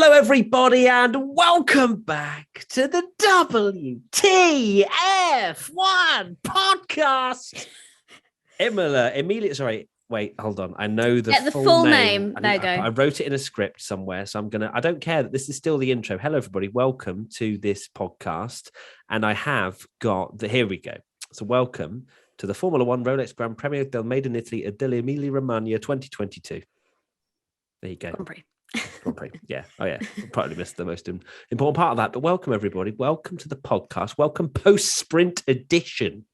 Hello, everybody, and welcome back to the WTF1 podcast. Sorry, wait, hold on. I know the full name. There you go. I wrote it in a script somewhere, so I don't care that this is still the intro. Hello, everybody. Welcome to this podcast. And I have got here we go. So welcome to the Formula One Rolex Grand Premio del Made in Italy della Emilia Romagna 2022. There you go. Grand Prix. Yeah. Oh, yeah. Probably missed the most important part of that. But welcome, everybody. Welcome to the podcast. Welcome post-sprint edition.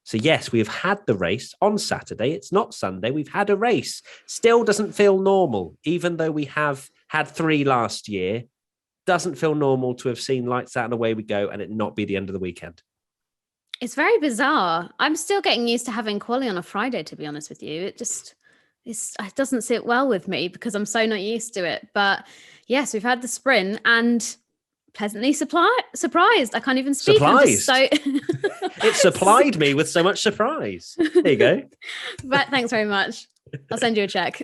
So, yes, we have had the race on Saturday. It's not Sunday. We've had a race. Still doesn't feel normal, even though we have had 3 last year. Doesn't feel normal to have seen lights out and away we go and it not be the end of the weekend. It's very bizarre. I'm still getting used to having quali on a Friday, to be honest with you. It doesn't sit well with me because I'm so not used to it. But yes, we've had the sprint and pleasantly surprised. I can't even speak. Surprised. It supplied me with so much surprise. There you go. But thanks very much. I'll send you a check.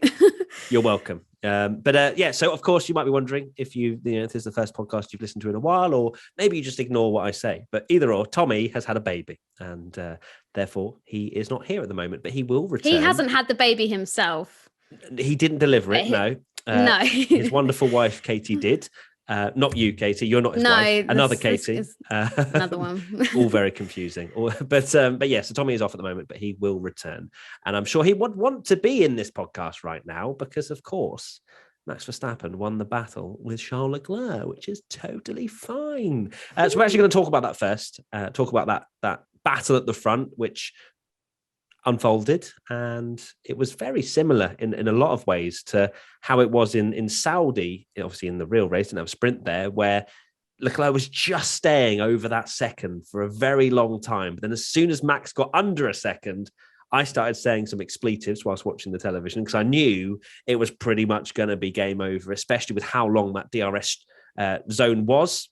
You're welcome. So of course you might be wondering if if this is the first podcast you've listened to in a while, or maybe you just ignore what I say. But either or, Tommy has had a baby, and therefore he is not here at the moment. But he will return. He hasn't had the baby himself. He didn't deliver it. No. His wonderful wife Katie did. Not you, Katie. You're not his wife. Another Katie. Another one. All very confusing. But yeah, so Tommy is off at the moment, but he will return. And I'm sure he would want to be in this podcast right now because, of course, Max Verstappen won the battle with Charles Leclerc, which is totally fine. So we're actually going to talk about that first. Talk about that battle at the front, which unfolded, and it was very similar in a lot of ways to how it was in Saudi, obviously in the real race, didn't have a sprint there, where Leclerc was just staying over that second for a very long time. But then as soon as Max got under a second, I started saying some expletives whilst watching the television because I knew it was pretty much going to be game over, especially with how long that DRS zone was.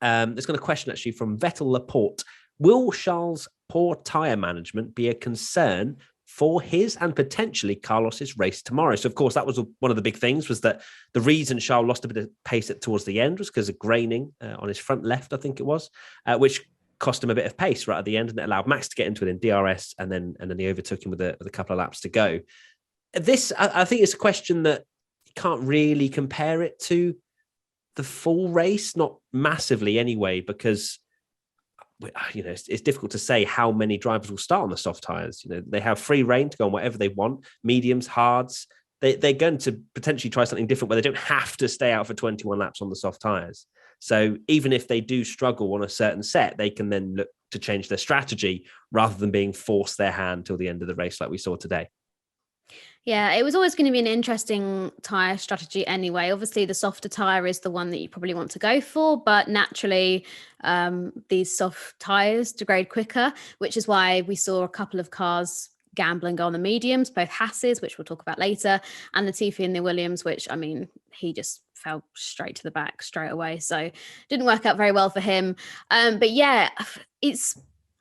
There's got a question actually from Vettel Laporte. Will Charles' poor tyre management be a concern for his and potentially Carlos's race tomorrow? So, of course, that was one of the big things, was that the reason Charles lost a bit of pace towards the end was because of graining on his front left, I think it was, which cost him a bit of pace right at the end, and it allowed Max to get into it in DRS, and then he overtook him with a couple of laps to go. This, I think, is a question that you can't really compare it to the full race, not massively anyway, because it's difficult to say how many drivers will start on the soft tyres. They have free reign to go on whatever they want, mediums, hards. They're going to potentially try something different where they don't have to stay out for 21 laps on the soft tyres. So even if they do struggle on a certain set, they can then look to change their strategy rather than being forced their hand till the end of the race like we saw today. Yeah, it was always going to be an interesting tyre strategy anyway. Obviously, the softer tyre is the one that you probably want to go for, but naturally, these soft tyres degrade quicker, which is why we saw a couple of cars gamble and go on the mediums, both Haas's, which we'll talk about later, and Latifi and the Williams, which, I mean, he just fell straight to the back straight away. So didn't work out very well for him. But yeah,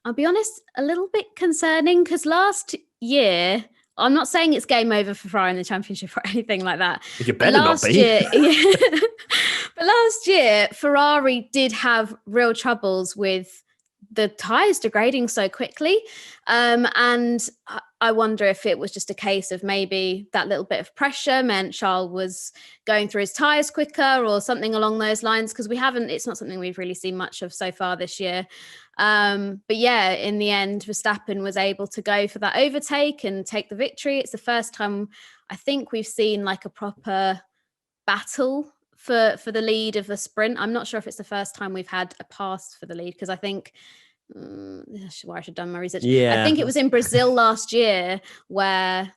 I'll be honest, a little bit concerning because last year, I'm not saying it's game over for Ferrari in the championship or anything like that. You better not be. But last year, Ferrari did have real troubles with the tyres degrading so quickly. And I wonder if it was just a case of maybe that little bit of pressure meant Charles was going through his tyres quicker or something along those lines, because it's not something we've really seen much of so far this year. But yeah, in the end, Verstappen was able to go for that overtake and take the victory. It's the first time I think we've seen like a proper battle for the lead of the sprint. I'm not sure if it's the first time we've had a pass for the lead, because I think I should have done my research. Yeah. I think it was in Brazil last year where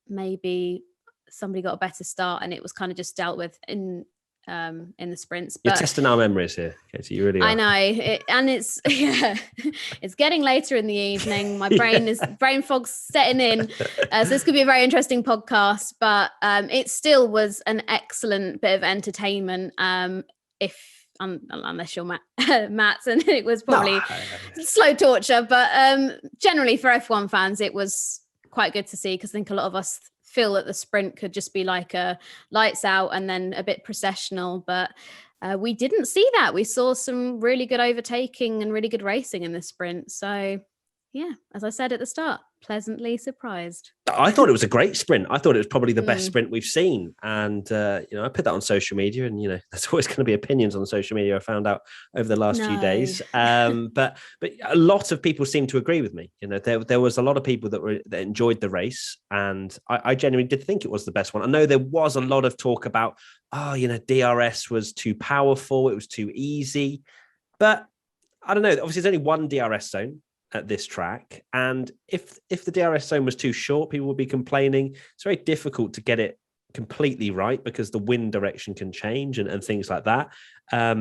maybe somebody got a better start and it was kind of just dealt with in the sprints. You're testing our memories here, Katie. You really are. I know, it's it's getting later in the evening. My brain fog's setting in. So this could be a very interesting podcast, but it still was an excellent bit of entertainment. Unless you're Matt's, and it was probably slow torture, but generally for F1 fans, it was quite good to see, because I think a lot of us feel that the sprint could just be like a lights out and then a bit processional, but we didn't see that. We saw some really good overtaking and really good racing in the sprint. So yeah, as I said at the start, pleasantly surprised. I thought it was a great sprint. I thought it was probably the best sprint we've seen. And, I put that on social media, and, there's always going to be opinions on social media, I found out over the last few days. But a lot of people seem to agree with me. There was a lot of people that enjoyed the race, and I genuinely did think it was the best one. I know there was a lot of talk about, DRS was too powerful. It was too easy. But I don't know. Obviously, there's only one DRS zone at this track, and if the DRS zone was too short, people would be complaining. It's very difficult to get it completely right because the wind direction can change and things like that. I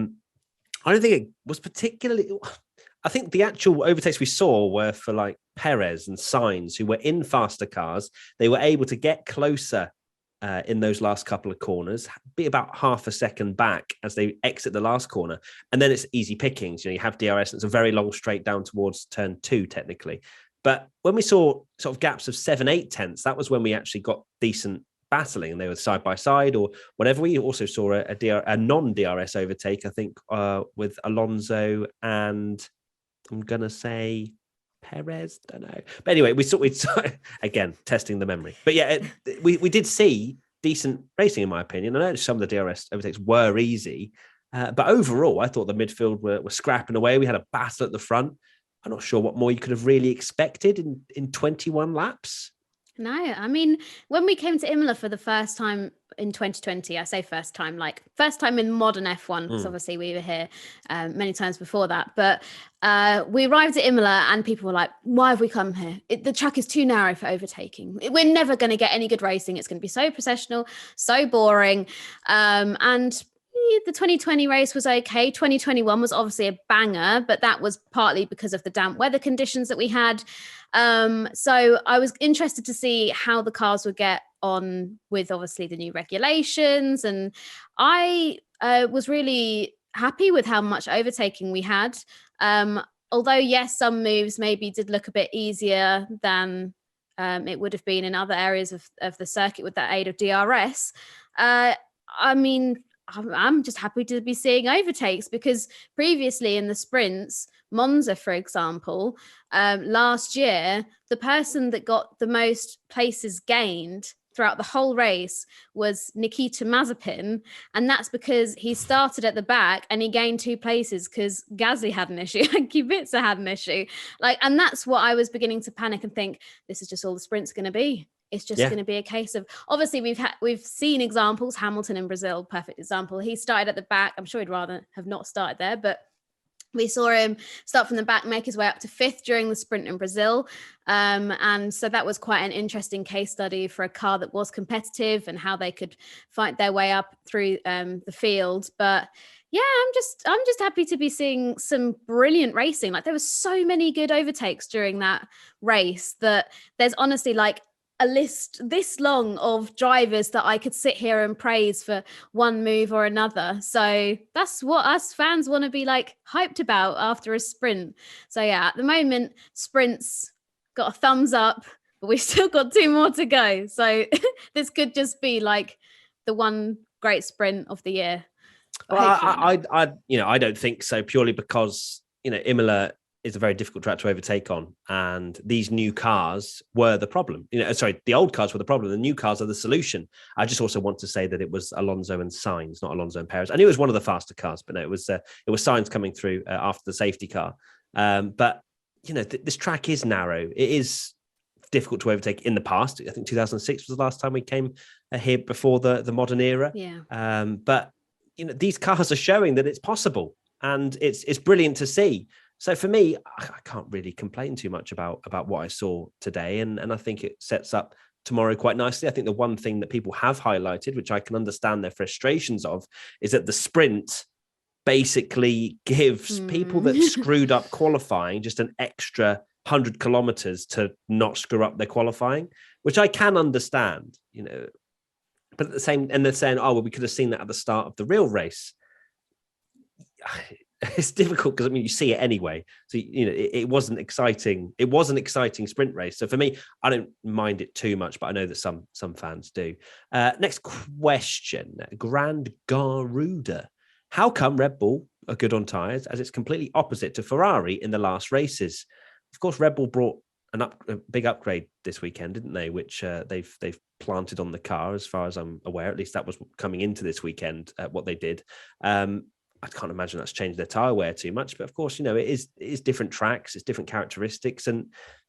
don't think it was particularly. I think the actual overtakes we saw were for like Perez and Sainz, who were in faster cars. They were able to get closer in those last couple of corners, be about half a second back as they exit the last corner. And then it's easy pickings. You have DRS, and it's a very long straight down towards turn 2, technically. But when we saw sort of gaps of 7-8 tenths, that was when we actually got decent battling, and they were side by side or whatever. We also saw a non-DRS overtake, I think, with Alonso and I'm going to say Perez, don't know. But anyway, we saw again, testing the memory. But yeah, we did see decent racing, in my opinion. I know some of the DRS overtakes were easy, but overall, I thought the midfield were scrapping away. We had a battle at the front. I'm not sure what more you could have really expected in 21 laps. No, I mean, when we came to Imola for the first time in 2020, I say first time in modern F1, because obviously we were here many times before that. But we arrived at Imola and people were like, why have we come here? The track is too narrow for overtaking. We're never going to get any good racing. It's going to be so processional, so boring. And the 2020 race was okay. 2021 was obviously a banger, but that was partly because of the damp weather conditions that we had. So I was interested to see how the cars would get on with obviously the new regulations. And I was really happy with how much overtaking we had. Although, yes, some moves maybe did look a bit easier than it would have been in other areas of the circuit with the aid of DRS. I mean, I'm just happy to be seeing overtakes, because previously in the sprints, Monza, for example, last year, the person that got the most places gained throughout the whole race was Nikita Mazepin. And that's because he started at the back and he gained 2 places because Gasly had an issue and Kubica had an issue. And that's what I was beginning to panic and think, this is just all the sprint's going to be. It's just going to be a case of, obviously we've seen examples. Hamilton in Brazil, perfect example. He started at the back. I'm sure he'd rather have not started there, but we saw him start from the back, make his way up to 5th during the sprint in Brazil. And so that was quite an interesting case study for a car that was competitive and how they could fight their way up through the field. But yeah, I'm just happy to be seeing some brilliant racing. There were so many good overtakes during that race that there's honestly a list this long of drivers that I could sit here and praise for one move or another. So that's what us fans want to be hyped about after a sprint. So yeah, at the moment, sprints got a thumbs up, but we've still got 2 more to go. So this could just be the one great sprint of the year. Well, I don't think so, purely because, Imola is a very difficult track to overtake on, and these new cars were the problem. The old cars were the problem. The new cars are the solution. I just also want to say that it was Alonso and Sainz, not Alonso and Perez. I knew it was one of the faster cars, but no, it was Sainz coming through after the safety car. But this track is narrow. It is difficult to overtake. In the past, I think 2006 was the last time we came here before the modern era. Yeah. But these cars are showing that it's possible, and it's brilliant to see. So for me, I can't really complain too much about what I saw today. And I think it sets up tomorrow quite nicely. I think the one thing that people have highlighted, which I can understand their frustrations of, is that the sprint basically gives people that screwed up qualifying just an extra 100 kilometers to not screw up their qualifying, which I can understand, But at the same, and they're saying, oh, well, we could have seen that at the start of the real race. it's difficult because I mean you see it anyway. So it wasn't exciting. It was an exciting sprint race. So for me, I don't mind it too much, but I know that some fans do. Next question, Grand Garuda. How come Red Bull are good on tyres as it's completely opposite to Ferrari in the last races? Of course, Red Bull brought a big upgrade this weekend, didn't they? Which they've planted on the car, as far as I'm aware. At least that was coming into this weekend. What they did. I can't imagine that's changed their tyre wear too much, but of course, it is different tracks, it's different characteristics, and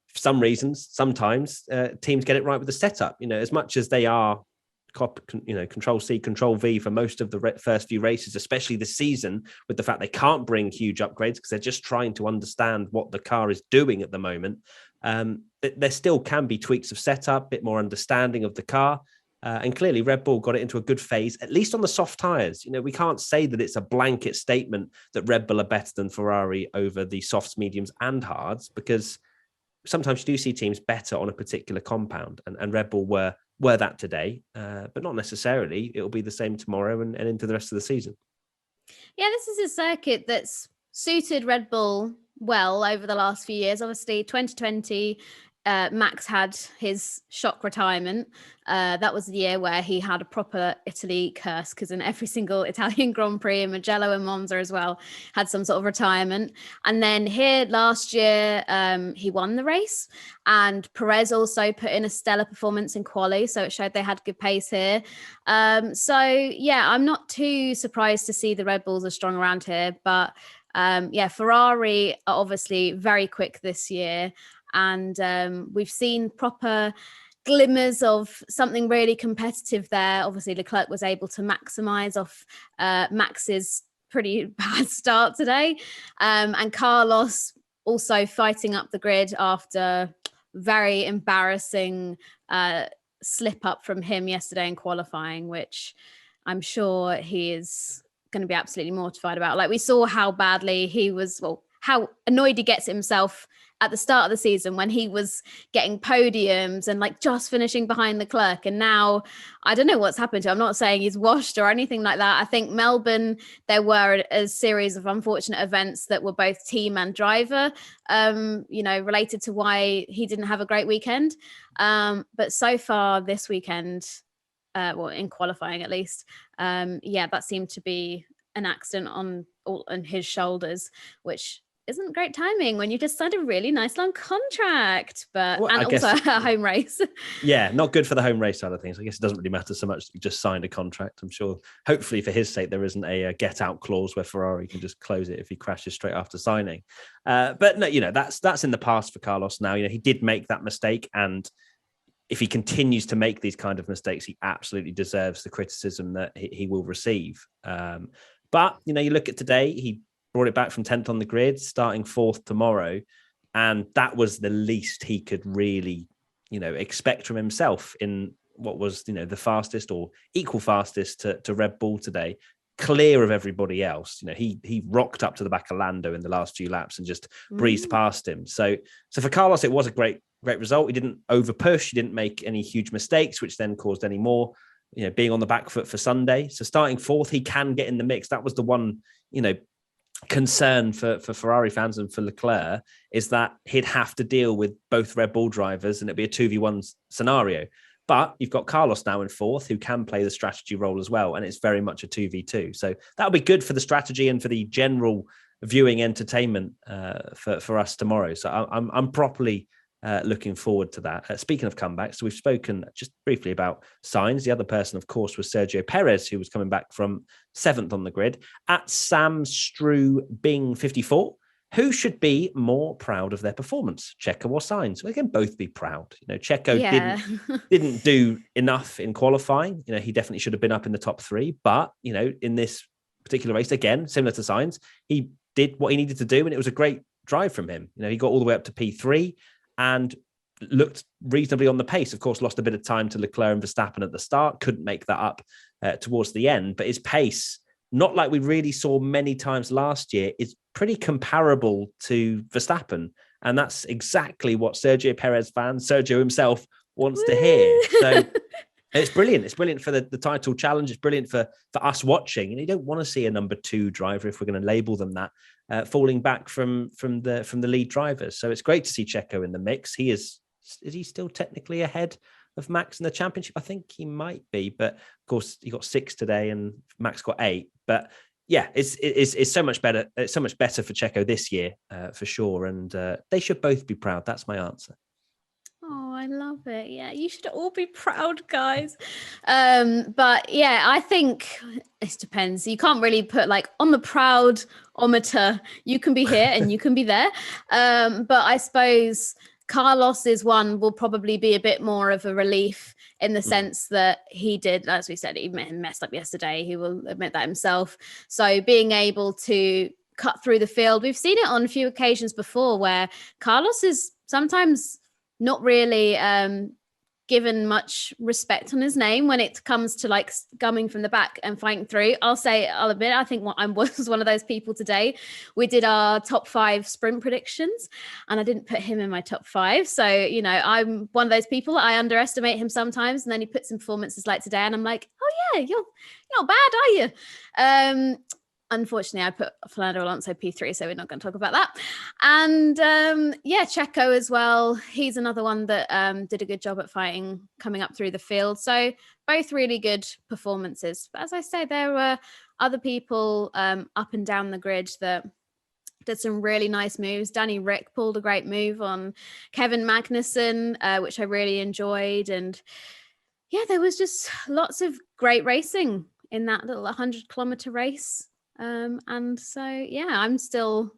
for some reasons, sometimes teams get it right with the setup. As much as they are, Control C, Control V for most of the first few races, especially this season, with the fact they can't bring huge upgrades because they're just trying to understand what the car is doing at the moment. There still can be tweaks of setup, a bit more understanding of the car. And clearly Red Bull got it into a good phase, at least on the soft tyres. We can't say that it's a blanket statement that Red Bull are better than Ferrari over the softs, mediums and hards, because sometimes you do see teams better on a particular compound. And Red Bull were that today, but not necessarily. It'll be the same tomorrow and into the rest of the season. Yeah, this is a circuit that's suited Red Bull well over the last few years. Obviously, 2020, Max had his shock retirement. That was the year where he had a proper Italy curse, because in every single Italian Grand Prix, and Mugello and Monza as well, had some sort of retirement. And then here last year, he won the race, and Perez also put in a stellar performance in quali, so it showed they had good pace here. So yeah, I'm not too surprised to see the Red Bulls are strong around here, but Ferrari are obviously very quick this year. And we've seen proper glimmers of something really competitive there. Obviously, Leclerc was able to maximize off Max's pretty bad start today. And Carlos also fighting up the grid after very embarrassing slip up from him yesterday in qualifying, which I'm sure he is going to be absolutely mortified about. Like, we saw how badly he was, how annoyed he gets himself at the start of the season when he was getting podiums and like just finishing behind Leclerc. And now I don't know what's happened to him. I'm not saying he's washed or anything like that. I think Melbourne, there were a series of unfortunate events that were both team and driver, related to why he didn't have a great weekend. But so far this weekend, in qualifying at least, that seemed to be an accident on his shoulders, which isn't great timing when you just signed a really nice long contract, also a home race. Yeah, not good for the home race side of things. I guess it doesn't really matter so much that you just signed a contract. I'm sure, hopefully for his sake, there isn't a get out clause where Ferrari can just close it if he crashes straight after signing. But no, that's in the past for Carlos now. He did make that mistake, and if he continues to make these kind of mistakes, he absolutely deserves the criticism that he will receive. But you look at today, he brought it back from 10th on the grid, starting 4th tomorrow. And that was the least he could really, expect from himself in what was, the fastest or equal fastest to Red Bull today, clear of everybody else. He rocked up to the back of Lando in the last few laps and just breezed past him. So for Carlos, it was a great result. He didn't over push. He didn't make any huge mistakes, which then caused any more, being on the back foot for Sunday. So starting 4th, he can get in the mix. That was the one, concern for Ferrari fans and for Leclerc, is that he'd have to deal with both Red Bull drivers and it'd be a 2v1 scenario. But you've got Carlos now in 4th, who can play the strategy role as well, and it's very much a 2v2. So that'll be good for the strategy and for the general viewing entertainment for us tomorrow. So I'm properly looking forward to that. Speaking of comebacks, so we've spoken just briefly about Sainz. The other person, of course, was Sergio Perez, who was coming back from 7th on the grid. At Sam Strew Bing 54, who should be more proud of their performance, Checo or Sainz? We can both be proud. Checo didn't do enough in qualifying. He definitely should have been up in the top 3. But in this particular race, again, similar to Sainz, he did what he needed to do, and it was a great drive from him. He got all the way up to P3 and looked reasonably on the pace. Of course, lost a bit of time to Leclerc and Verstappen at the start, couldn't make that up towards the end. But his pace, not like we really saw many times last year, is pretty comparable to Verstappen. And that's exactly what Sergio Perez fans, Sergio himself, wants to hear. So It's brilliant. It's brilliant for the title challenge. It's brilliant for us watching. And you don't want to see a number 2 driver, if we're going to label them that, falling back from the lead drivers. So it's great to see Checo in the mix. Is he still technically ahead of Max in the championship? I think he might be, but of course he got 6 today and Max got 8. But yeah, it's so much better. It's so much better for Checo this year, for sure. And they should both be proud. That's my answer. Oh, I love it. Yeah, you should all be proud, guys. But yeah, I think it depends. You can't really put like on the proud-ometer, you can be here and you can be there. But I suppose Carlos's one will probably be a bit more of a relief in the sense that he did, as we said, he messed up yesterday. He will admit that himself. So being able to cut through the field, we've seen it on a few occasions before where Carlos is sometimes not really given much respect on his name when it comes to like gumming from the back and fighting through. I'll admit, I think I was one of those people today. We did our top 5 sprint predictions and I didn't put him in my top 5. So, I'm one of those people. I underestimate him sometimes. And then he puts in performances like today and I'm like, oh yeah, you're not bad, are you? Unfortunately, I put Fernando Alonso P3, so we're not going to talk about that. And Checo as well. He's another one that did a good job at fighting, coming up through the field. So both really good performances. But as I say, there were other people up and down the grid that did some really nice moves. Danny Rick pulled a great move on Kevin Magnussen, which I really enjoyed. And yeah, there was just lots of great racing in that little 100-kilometer race. And so, yeah, I'm still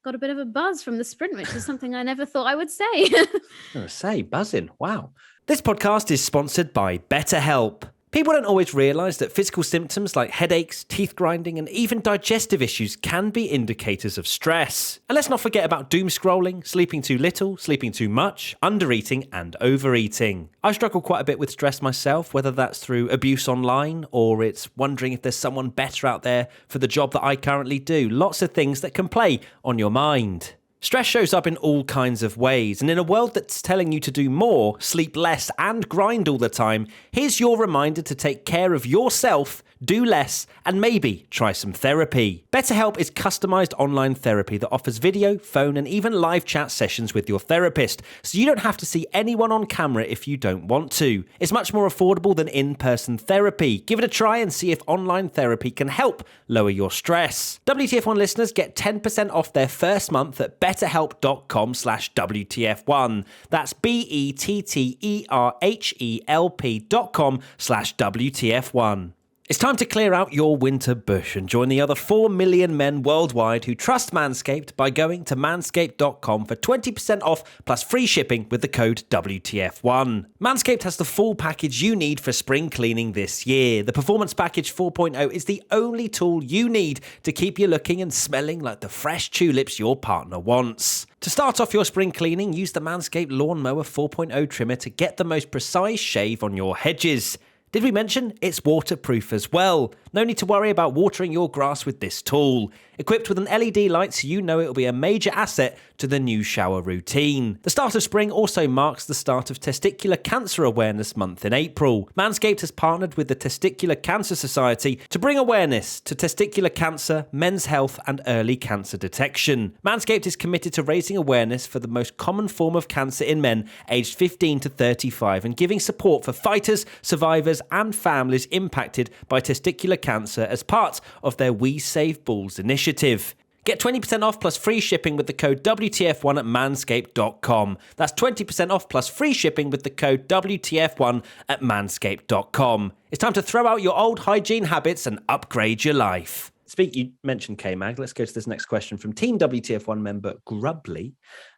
got a bit of a buzz from the sprint, which is something I never thought I would say. I was going to say, buzzing. Wow. This podcast is sponsored by BetterHelp. People don't always realise that physical symptoms like headaches, teeth grinding, and even digestive issues can be indicators of stress. And let's not forget about doom scrolling, sleeping too little, sleeping too much, undereating, and overeating. I struggle quite a bit with stress myself, whether that's through abuse online or it's wondering if there's someone better out there for the job that I currently do. Lots of things that can play on your mind. Stress shows up in all kinds of ways, and in a world that's telling you to do more, sleep less, and grind all the time, here's your reminder to take care of yourself, do less, and maybe try some therapy. BetterHelp is customized online therapy that offers video, phone, and even live chat sessions with your therapist, so you don't have to see anyone on camera if you don't want to. It's much more affordable than in-person therapy. Give it a try and see if online therapy can help lower your stress. WTF1 listeners get 10% off their first month at betterhelp.com/WTF1. That's BETTERHELP.com/WTF1. It's time to clear out your winter bush and join the other 4 million men worldwide who trust Manscaped by going to manscaped.com for 20% off plus free shipping with the code WTF1. Manscaped has the full package you need for spring cleaning this year. The Performance Package 4.0 is the only tool you need to keep you looking and smelling like the fresh tulips your partner wants. To start off your spring cleaning, use the Manscaped Lawnmower 4.0 trimmer to get the most precise shave on your hedges. Did we mention it's waterproof as well? No need to worry about watering your grass with this tool. Equipped with an LED light so you know it will be a major asset to the new shower routine. The start of spring also marks the start of Testicular Cancer Awareness Month in April. Manscaped has partnered with the Testicular Cancer Society to bring awareness to testicular cancer, men's health, and early cancer detection. Manscaped is committed to raising awareness for the most common form of cancer in men aged 15 to 35 and giving support for fighters, survivors, and families impacted by testicular cancer as part of their We Save Balls initiative. Get 20% off plus free shipping with the code WTF1 at manscaped.com. That's 20% off plus free shipping with the code WTF1 at manscaped.com. It's time to throw out your old hygiene habits and upgrade your life. You mentioned K-Mag. Let's go to this next question from Team WTF1 member Grubbly.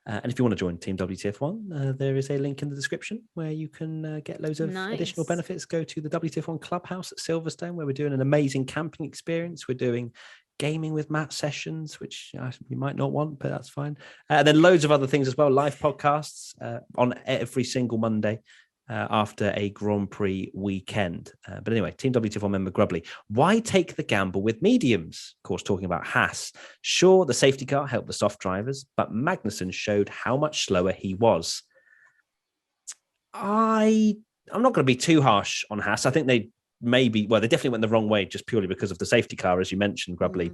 And if you want to join Team WTF1, there is a link in the description where you can get loads of additional benefits. Go to the WTF1 Clubhouse at Silverstone, where we're doing an amazing camping experience. We're doing gaming with Matt sessions, which you might not want, but that's fine. And then loads of other things as well. Live podcasts on every single Monday. After a Grand Prix weekend. But anyway, Team WTF1 member Grubbly, why take the gamble with mediums? Of course, talking about Haas. Sure, the safety car helped the soft drivers, but Magnussen showed how much slower he was. I I'm not going to be too harsh on Haas. I think they they definitely went the wrong way just purely because of the safety car, as you mentioned. Grubbly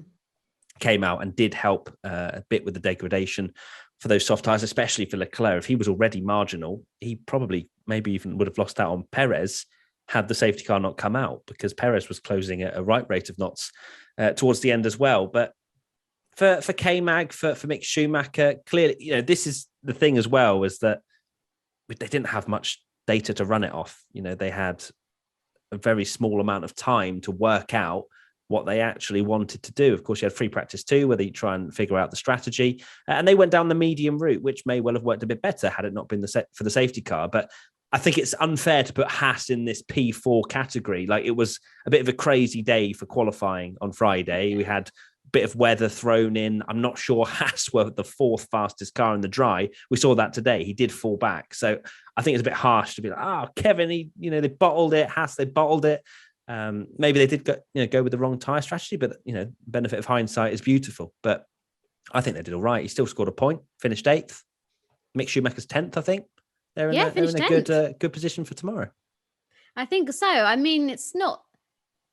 came out and did help a bit with the degradation for those soft tyres, especially for Leclerc. If he was already marginal, he probably maybe even would have lost out on Perez had the safety car not come out, because Perez was closing at a right rate of knots towards the end as well. But for K-Mag, for Mick Schumacher, clearly, this is the thing as well, is that they didn't have much data to run it off. They had a very small amount of time to work out what they actually wanted to do. Of course, you had free practice 2, where they try and figure out the strategy, and they went down the medium route, which may well have worked a bit better had it not been for the safety car. But I think it's unfair to put Haas in this P4 category. Like, it was a bit of a crazy day for qualifying on Friday. We had a bit of weather thrown in. I'm not sure Haas were the 4th fastest car in the dry. We saw that today. He did fall back. So I think it's a bit harsh to be like, Kevin, they bottled it. Haas, they bottled it. Maybe they did go with the wrong tyre strategy, but benefit of hindsight is beautiful. But I think they did all right. He still scored a point, finished 8th. Mick Schumacher's 10th, I think. They're in a good position for tomorrow. I think so. I mean,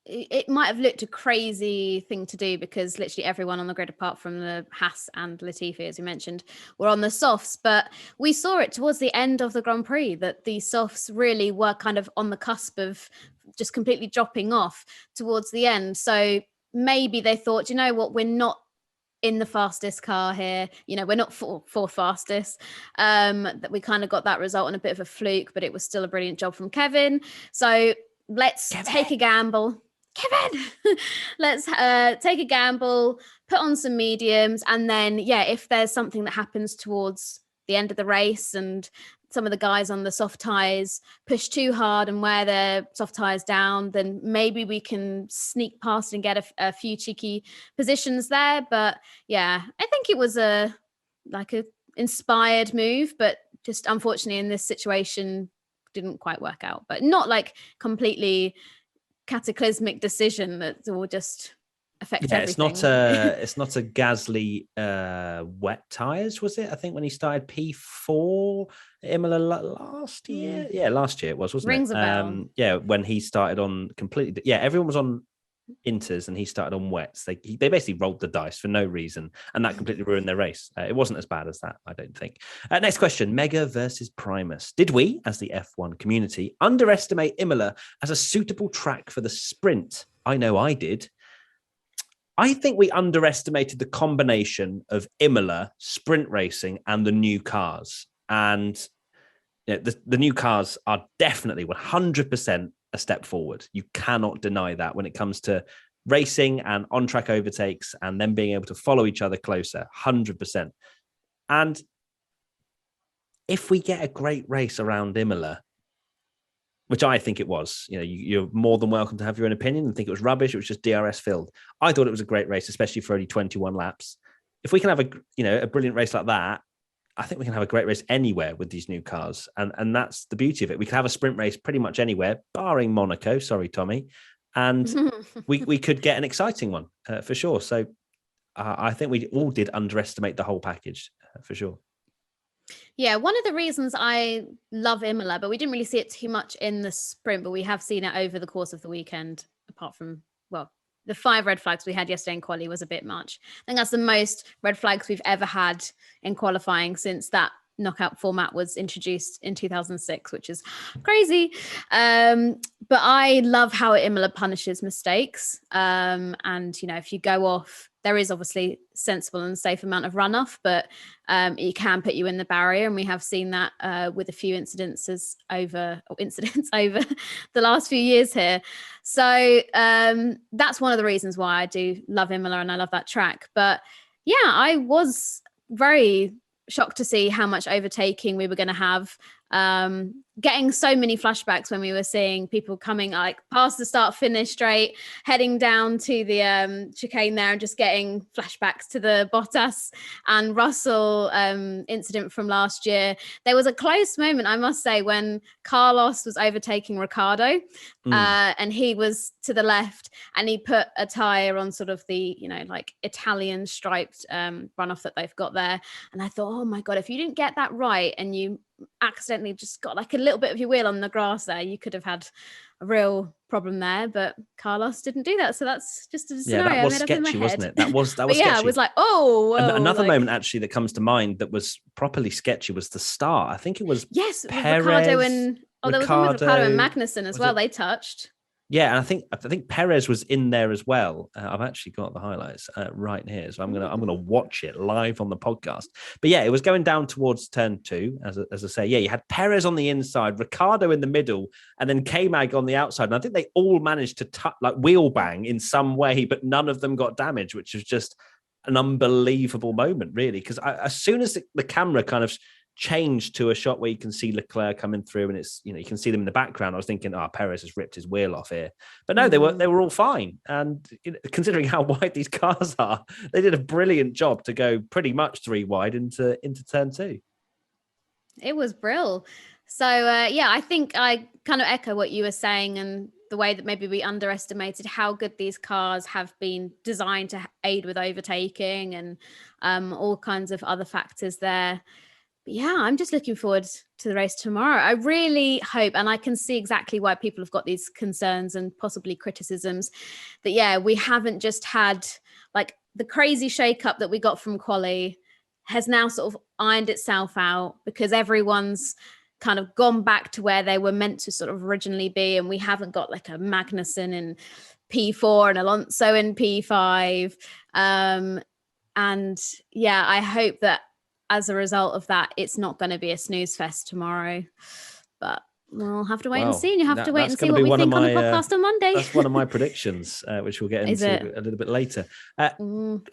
it might have looked a crazy thing to do because literally everyone on the grid, apart from the Haas and Latifi, as you mentioned, were on the softs. But we saw it towards the end of the Grand Prix that the softs really were kind of on the cusp of just completely dropping off towards the end. So maybe they thought, you know what, we're not in the fastest car here, we're not fourth fastest, that we kind of got that result on a bit of a fluke, but it was still a brilliant job from Kevin. So let's take a gamble. Kevin, let's take a gamble, put on some mediums, and then if there's something that happens towards the end of the race and some of the guys on the soft tyres push too hard and wear their soft tyres down, then maybe we can sneak past and get a few cheeky positions there. But I think it was a inspired move, but just unfortunately in this situation didn't quite work out. But not like completely cataclysmic decision that will just affect everything. It's not a Gasly wet tires, was it? I think when he started P4 Imola last year. Yeah, last year it was, wasn't Rings it? a bell. When he started on completely. Yeah, everyone was on inters and he started on wets. They basically rolled the dice for no reason, and that completely ruined their race. It wasn't as bad as that, I don't think. Next question: Mega versus Primus. Did we, as the F1 community, underestimate Imola as a suitable track for the sprint? I know I did. I think we underestimated the combination of Imola, sprint racing, and the new cars. And the new cars are definitely 100% a step forward. You cannot deny that when it comes to racing and on-track overtakes and then being able to follow each other closer, 100%. And if we get a great race around Imola, which I think it was, you're more than welcome to have your own opinion and think it was rubbish. It was just DRS filled. I thought it was a great race, especially for only 21 laps. If we can have a brilliant race like that, I think we can have a great race anywhere with these new cars. And that's the beauty of it. We can have a sprint race pretty much anywhere, barring Monaco. Sorry, Tommy. And we could get an exciting one for sure. So I think we all did underestimate the whole package for sure. Yeah, one of the reasons I love Imola, but we didn't really see it too much in the sprint, but we have seen it over the course of the weekend, apart from, the 5 red flags we had yesterday in quali was a bit much. I think that's the most red flags we've ever had in qualifying since that knockout format was introduced in 2006, which is crazy. But I love how Imola punishes mistakes. And, if you go off, there is obviously sensible and safe amount of runoff, but it can put you in the barrier. And we have seen that with a few incidents over the last few years here. So that's one of the reasons why I do love Imola and I love that track. But I was very shocked to see how much overtaking we were going to have. Getting so many flashbacks when we were seeing people coming like past the start finish straight, heading down to the chicane there and just getting flashbacks to the Bottas and Russell incident from last year. There was a close moment, I must say, when Carlos was overtaking Ricciardo and he was to the left and he put a tyre on sort of the, Italian striped runoff that they've got there. And I thought, oh my God, if you didn't get that right and you accidentally just got like a little bit of your wheel on the grass there, you could have had a real problem there. But Carlos didn't do that, so that's just a scenario that was I made up in my sketchy, head. wasn't it? That was But sketchy. I was like, oh, whoa, Another like, moment actually that comes to mind that was proproperly sketchy was the start. I think it was yes, Perez, Ricardo and there was one with Ricardo and Magnussen as well. They touched. Yeah, and I think Perez was in there as well. I've actually got the highlights right here, so I'm gonna watch it live on the podcast. But yeah, it was going down towards turn 2, as I say. Yeah, you had Perez on the inside, Ricardo in the middle, and then K-Mag on the outside. And I think they all managed to wheel bang in some way, but none of them got damaged, which was just an unbelievable moment, really. Because as soon as the camera kind of changed to a shot where you can see Leclerc coming through and it's, you can see them in the background, I was thinking, Perez has ripped his wheel off here. But no, they were all fine. And considering how wide these cars are, they did a brilliant job to go pretty much 3 wide into turn 2. It was brilliant. So I think I kind of echo what you were saying, and the way that maybe we underestimated how good these cars have been designed to aid with overtaking and all kinds of other factors there. But yeah, I'm just looking forward to the race tomorrow. I really hope, and I can see exactly why people have got these concerns and possibly criticisms, that we haven't just had like the crazy shake-up that we got from quali has now sort of ironed itself out, because everyone's kind of gone back to where they were meant to sort of originally be, and we haven't got like a Magnussen in P4 and Alonso in P5. I hope that as a result of that, it's not going to be a snooze fest tomorrow, but we'll have to wait and see. And you have to wait and see what we think on the podcast on Monday. That's one of my predictions, which we'll get into a little bit later. A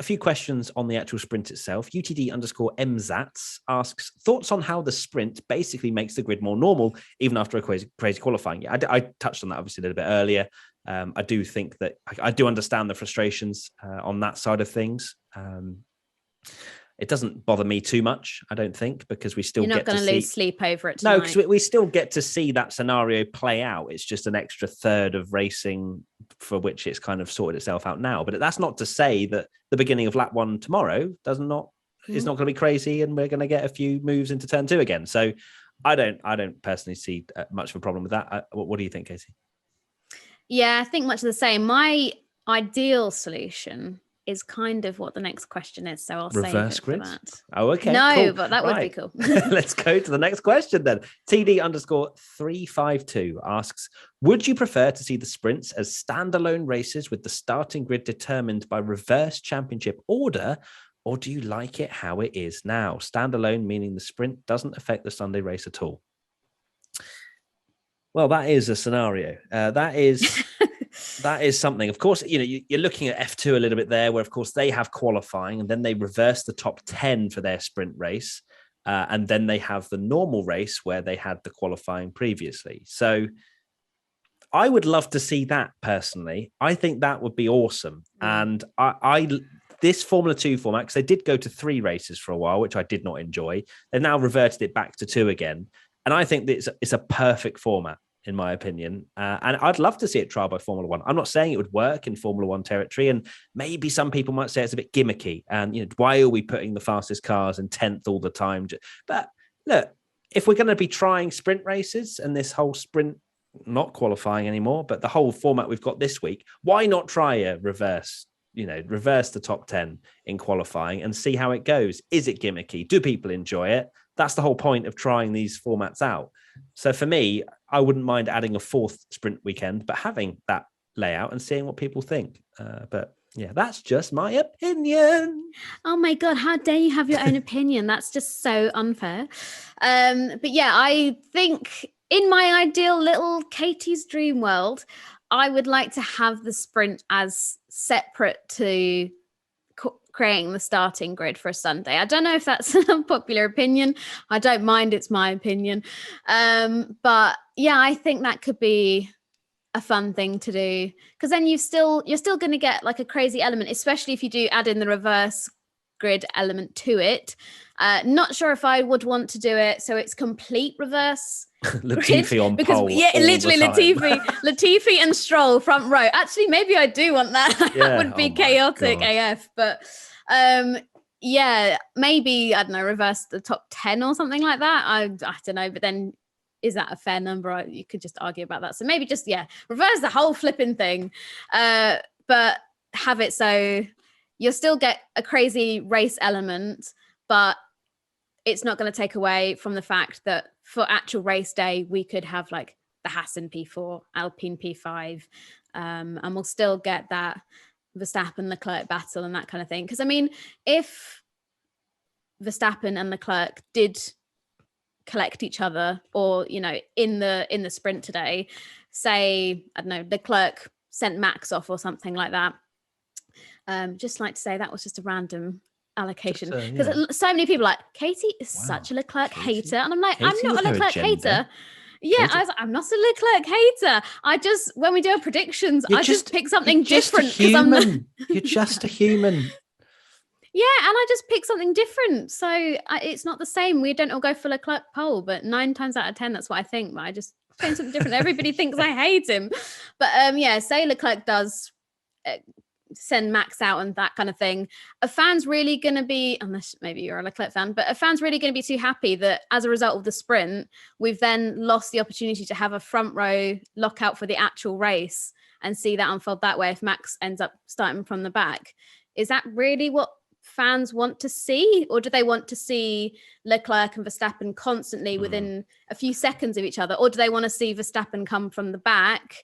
few questions on the actual sprint itself. UTD_MZATS asks, thoughts on how the sprint basically makes the grid more normal, even after a crazy qualifying? Yeah, I touched on that obviously a little bit earlier. I do think that I do understand the frustrations on that side of things. It doesn't bother me too much, I don't think, because we still You're not going to lose sleep over it tonight. No, because we still get to see that scenario play out. It's just an extra third of racing for which it's kind of sorted itself out now. But that's not to say that the beginning of lap 1 tomorrow is not going to be crazy and we're going to get a few moves into turn 2 again. So I don't personally see much of a problem with that. What do you think, Katie? Yeah, I think much of the same. My ideal solution is kind of what the next question is, so I'll reverse save it grid for that. Oh, okay. No, cool. But that would be cool. Let's go to the next question then. TD_352 asks, would you prefer to see the sprints as standalone races with the starting grid determined by reverse championship order, or do you like it how it is now? Standalone meaning the sprint doesn't affect the Sunday race at all. Well, that is a scenario. That is something. Of course, you're looking at F2 a little bit there, where of course they have qualifying and then they reverse the top 10 for their sprint race. And then they have the normal race where they had the qualifying previously. So I would love to see that personally. I think that would be awesome. And this Formula 2 format, because they did go to 3 races for a while, which I did not enjoy. They've now reverted it back to 2 again. And I think that it's a perfect format, in my opinion. And I'd love to see it trialed by Formula 1. I'm not saying it would work in Formula 1 territory. And maybe some people might say it's a bit gimmicky. And, why are we putting the fastest cars in 10th all the time? But look, if we're going to be trying sprint races and this whole sprint, not qualifying anymore, but the whole format we've got this week, why not try a reverse the top 10 in qualifying and see how it goes? Is it gimmicky? Do people enjoy it? That's the whole point of trying these formats out. So for me, I wouldn't mind adding a 4th sprint weekend, but having that layout and seeing what people think. But yeah, that's just my opinion. Oh my God, how dare you have your own opinion? That's just so unfair. But yeah, I think in my ideal little Katie's dream world, I would like to have the sprint as separate to creating the starting grid for a Sunday. I don't know if that's a popular opinion. I don't mind. It's my opinion. But yeah, I think that could be a fun thing to do, because then you're still going to get like a crazy element, especially if you do add in the reverse grid element to it. Not sure if I would want to do it so it's complete reverse Latifi on because pole. Literally Latifi and Stroll front row. Actually, maybe I do want that. Yeah. That would be chaotic AF. But yeah, maybe, I don't know, reverse the top 10 or something like that. I don't know, but then is that a fair number? You could just argue about that. So maybe just, reverse the whole flipping thing. But have it so you'll still get a crazy race element, but it's not going to take away from the fact that for actual race day, we could have like the Hassan P4, Alpine P5, and we'll still get that Verstappen Leclerc battle and that kind of thing. Because I mean, if Verstappen and Leclerc did collect each other, or in the sprint today, say, I don't know, Leclerc sent Max off or something like that. Just like to say that was just a random allocation, because so many people are like, Katie is such a Leclerc hater, and I'm like, I'm not a Leclerc hater. Yeah, I'm not a Leclerc hater. I just, when we do our predictions, I just pick something different because I'm not... You're just a human. Yeah, and I just pick something different. So it's not the same. We don't all go for Leclerc pole, but 9 times out of 10, that's what I think. But I just change something different. Everybody thinks I hate him. But say Leclerc does send Max out and that kind of thing. A fan's really going to be, unless maybe you're a Leclerc fan, but a fan's really going to be too happy that as a result of the sprint, we've then lost the opportunity to have a front row lockout for the actual race and see that unfold that way if Max ends up starting from the back. Is that really what fans want to see, or do they want to see Leclerc and Verstappen constantly within a few seconds of each other, or do they want to see Verstappen come from the back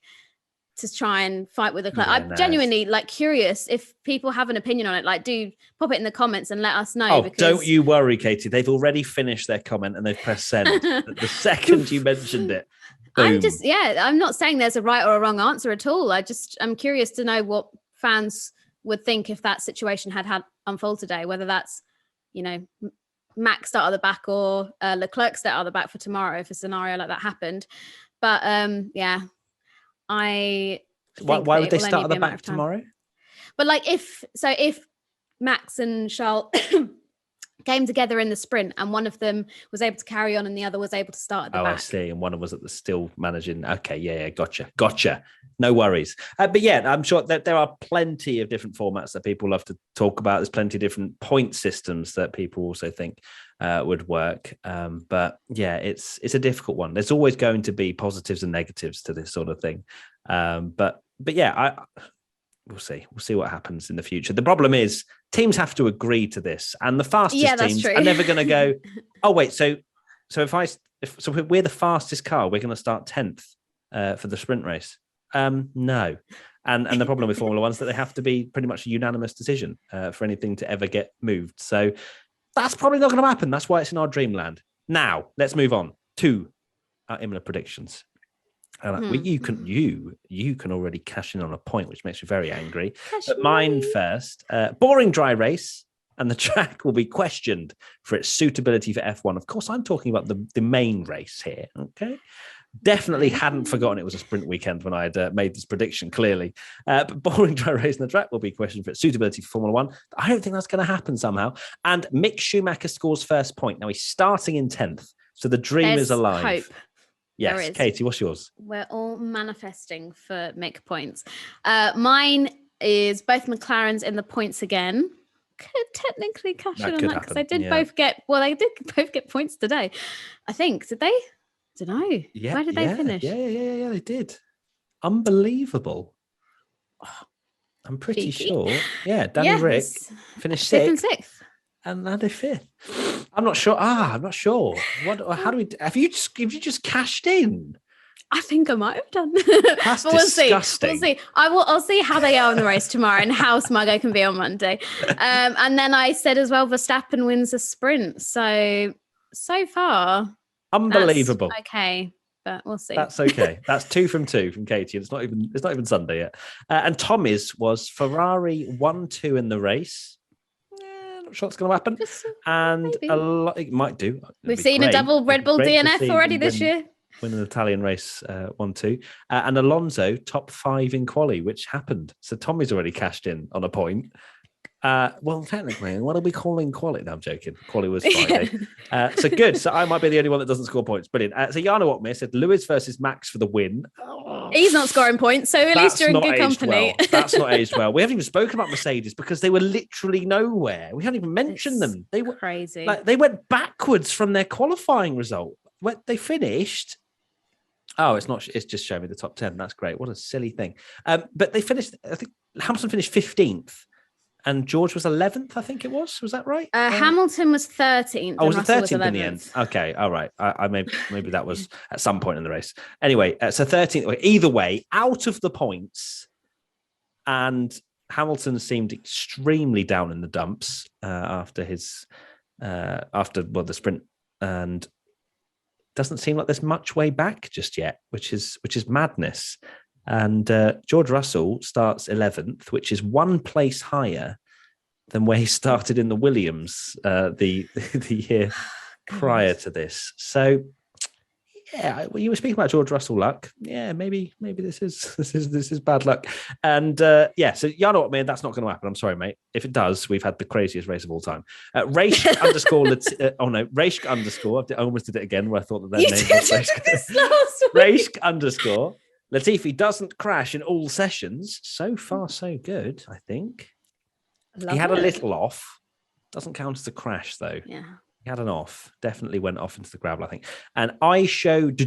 to try and fight with Leclerc? I'm genuinely curious if people have an opinion on it. Do pop it in the comments and let us know. Because... don't you worry, Katie, they've already finished their comment and they've pressed send the second you mentioned it. Boom. I'm not saying there's a right or a wrong answer at all. I'm curious to know what fans would think if that situation had unfold today, whether that's, Max start at the back or Leclerc start at the back for tomorrow if a scenario like that happened. But why would they start at the back tomorrow? But if Max and Charles came together in the sprint and one of them was able to carry on and the other was able to start at the back. I see. And one of us at the still managing. Okay, yeah, gotcha. No worries. But yeah, I'm sure that there are plenty of different formats that people love to talk about. There's plenty of different point systems that people also think would work. But yeah, it's a difficult one. There's always going to be positives and negatives to this sort of thing. But yeah, we'll see. We'll see what happens in the future. The problem is teams have to agree to this, and the fastest teams are never going to go, oh wait, so if we're the fastest car, we're going to start 10th for the sprint race. No. And the problem with Formula One is that they have to be pretty much a unanimous decision for anything to ever get moved. So that's probably not going to happen. That's why it's in our dreamland. Now let's move on to our Imola predictions. You can already cash in on a point, which makes me very angry. But mine first. Boring dry race, and the track will be questioned for its suitability for F1. Of course, I'm talking about the main race here. Okay, definitely hadn't forgotten it was a sprint weekend when I had made this prediction. Clearly, but boring dry race, and the track will be questioned for its suitability for Formula One. I don't think that's going to happen somehow. And Mick Schumacher scores first point. Now he's starting in 10th, so the dream is alive. Hope. Yes, Katie, what's yours? We're all manifesting for Mick points. Mine is both McLarens in the points again. Could technically cash in on that because they did both get points today. I think, did they? I don't know. Yeah, where did they finish? Yeah, they did. Unbelievable. I'm pretty sure. Yeah, Danny Rick finished sixth. And landed 5th. I'm not sure. I'm not sure. How do we? Have you just cashed in? I think I might have done. That's disgusting. We'll see. I'll see how they are in the race tomorrow and how smug I can be on Monday. And then I said as well, Verstappen wins the sprint. So far, unbelievable. Okay, but we'll see. That's okay. That's 2 from 2 from Katie. It's not even Sunday yet. And Tommy's was Ferrari 1-2 in the race. Not sure what's going to happen, and a lot it might do. We've seen a double Red Bull DNF already this year. Win an Italian race 1-2, and Alonso top 5 in quali, which happened. So Tommy's already cashed in on a point. Well, technically, what are we calling quality? No, I'm joking. Quality was Friday. So good. So I might be the only one that doesn't score points. Brilliant. So Jana Watmere said Lewis versus Max for the win. Oh, He's not scoring points, so at least you're in good company. Well. That's not aged well. We haven't even spoken about Mercedes because they were literally nowhere. We haven't even mentioned them. They were crazy. Like they went backwards from their qualifying result. When they finished. Oh, it's not. It's just showing me the top 10. That's great. What a silly thing. But they finished. I think Hamilton finished 15th. And George was 11th, I think it was. Was that right? Hamilton was 13th. Oh, was it 13th in the end? Okay, all right. I maybe that was at some point in the race. Anyway, so 13th. Either way, out of the points, and Hamilton seemed extremely down in the dumps after the sprint, and doesn't seem like there's much way back just yet, which is madness. And George Russell starts 11th, which is one place higher than where he started in the Williams the year prior to this. So, yeah, you were speaking about George Russell luck. Yeah, maybe this is bad luck. And so Jana Watmere, that's not going to happen. I'm sorry, mate. If it does, we've had the craziest race of all time. Raish underscore. Raish underscore. I almost did it again where I thought that their name was Raish underscore. Latifi doesn't crash in all sessions. So far, so good, I think. He had a little off. Doesn't count as a crash, though. Yeah. He had an off. Definitely went off into the gravel, I think. And I showed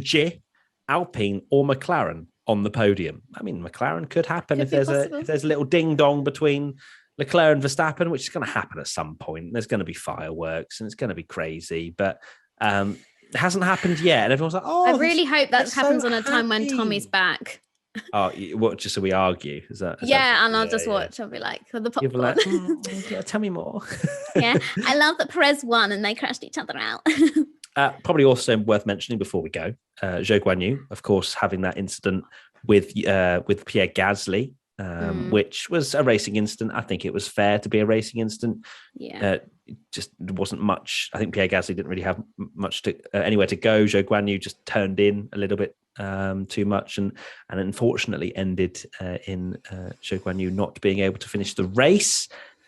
Alpine or McLaren on the podium. I mean, McLaren could happen if there's a little ding-dong between Leclerc and Verstappen, which is going to happen at some point. There's going to be fireworks and it's going to be crazy. But... it hasn't happened yet, and everyone's like, "Oh, I really hope that happens on a time when Tommy's back." Oh, what? Just so we argue? Is that? And I'll just watch. I'll be like, the popcorn. Tell me more. Yeah, I love that Perez won and they crashed each other out. Probably also worth mentioning before we go, Zhou Guanyu, of course, having that incident with Pierre Gasly. Which was a racing incident. I think it was fair to be a racing incident. Yeah. Just wasn't much. I think Pierre Gasly didn't really have much anywhere to go. Zhou Guanyu just turned in a little bit too much and unfortunately ended in Zhou Guanyu not being able to finish the race.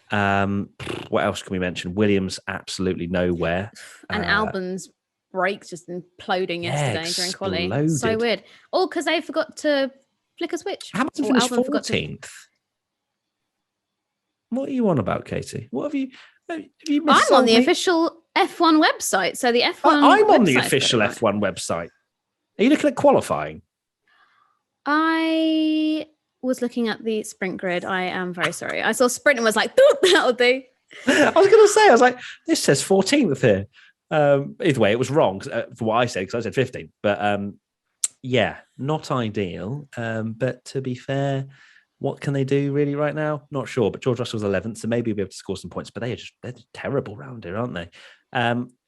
What else can we mention? Williams absolutely nowhere. And Albon's brakes just imploding yesterday during quality. So weird. All because they forgot to flick a switch. Hamilton finished 14th. What are you on about, Katie? What have you missed? I'm on the official F1 website. So the F1 I'm on the official F1 website. Are you looking at qualifying? I was looking at the sprint grid. I am very sorry. I saw sprint and was like, that'll do. I was going to say, I was like, this says 14th here. Either way, it was wrong for what I said, because I said 15th. But yeah, not ideal. But to be fair, what can they do really right now? Not sure. But George Russell's 11th, so maybe he'll be able to score some points. But they're terrible round here, aren't they?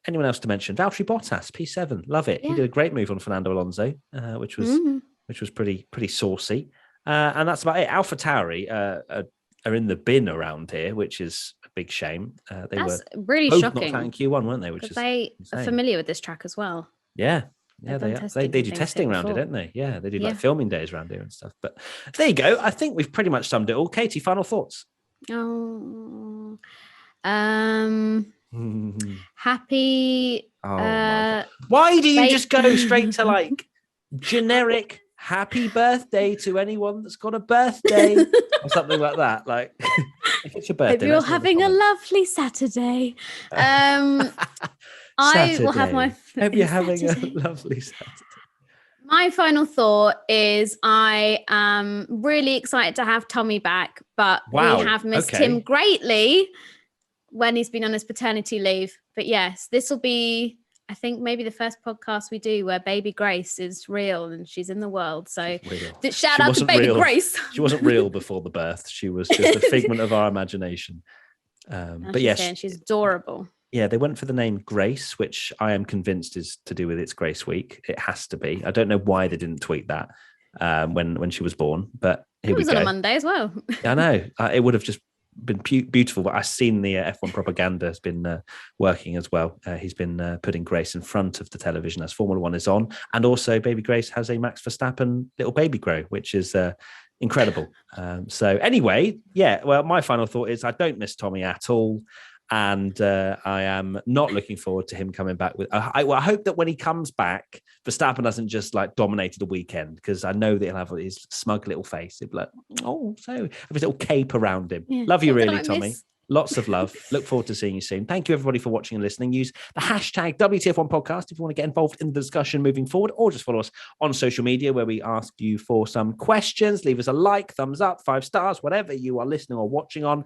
Anyone else to mention? Valtteri Bottas, P7, love it. Yeah. He did a great move on Fernando Alonso, which was pretty saucy. And that's about it. AlphaTauri are in the bin around here, which is a big shame. That's were really both shocking. Not in Q1, weren't they? Which is they are familiar with this track as well. Yeah. Yeah, they do testing around it, don't they? Yeah, they do like filming days around here and stuff. But there you go. I think we've pretty much summed it all. Katie, final thoughts? Happy. Oh my God. Why do you just go straight to like generic happy birthday to anyone that's got a birthday or something like that? Like, if it's your birthday, hope you're having a lovely Saturday. I will have my. Hope you're having a lovely Saturday. My final thought is I am really excited to have Tommy back, but we have missed him greatly when he's been on his paternity leave. But yes, this will be, I think, maybe the first podcast we do where baby Grace is real and she's in the world. So shout out to baby Grace. She wasn't real before the birth. She was just a figment of our imagination. But yes, she's adorable. Yeah, they went for the name Grace, which I am convinced is to do with It's Grace Week. It has to be. I don't know why they didn't tweet that when she was born, but here we go. It was on a Monday as well. I know. It would have just been beautiful, but I've seen the F1 propaganda has been working as well. He's been putting Grace in front of the television as Formula One is on. And also, baby Grace has a Max Verstappen little baby grow, which is Incredible. So anyway, yeah, well, my final thought is I don't miss Tommy at all. And I am not looking forward to him coming back with. I hope that when he comes back, Verstappen doesn't just like dominate the weekend, because I know that he'll have his smug little face. He'll be like, oh, so have his little cape around him. Yeah. Love you, What did really, I Tommy. miss? Lots of love. Look forward to seeing you soon. Thank you, everybody, for watching and listening. Use the hashtag WTF1 podcast if you want to get involved in the discussion moving forward, or just follow us on social media where we ask you for some questions. Leave us a like, thumbs up, 5 stars, whatever you are listening or watching on.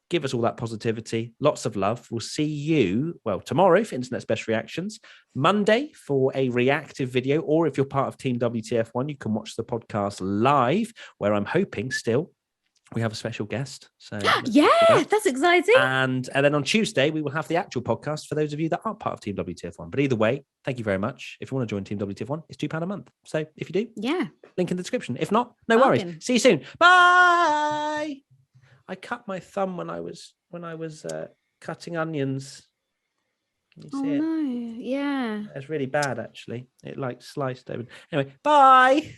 Give us all that positivity. Lots of love. We'll see you, well, tomorrow for Internet's Best Reactions, Monday for a reactive video, or if you're part of Team WTF1, you can watch the podcast live, where I'm hoping still we have a special guest. So yeah, that's exciting. And then on Tuesday, we will have the actual podcast for those of you that aren't part of Team WTF1. But either way, thank you very much. If you want to join Team WTF1, it's £2 a month. So if you do, yeah, link in the description. If not, no worries. See you soon. Bye. I cut my thumb when I was cutting onions. Can you see it? No, yeah. It's really bad, actually. It like sliced open. Anyway, bye.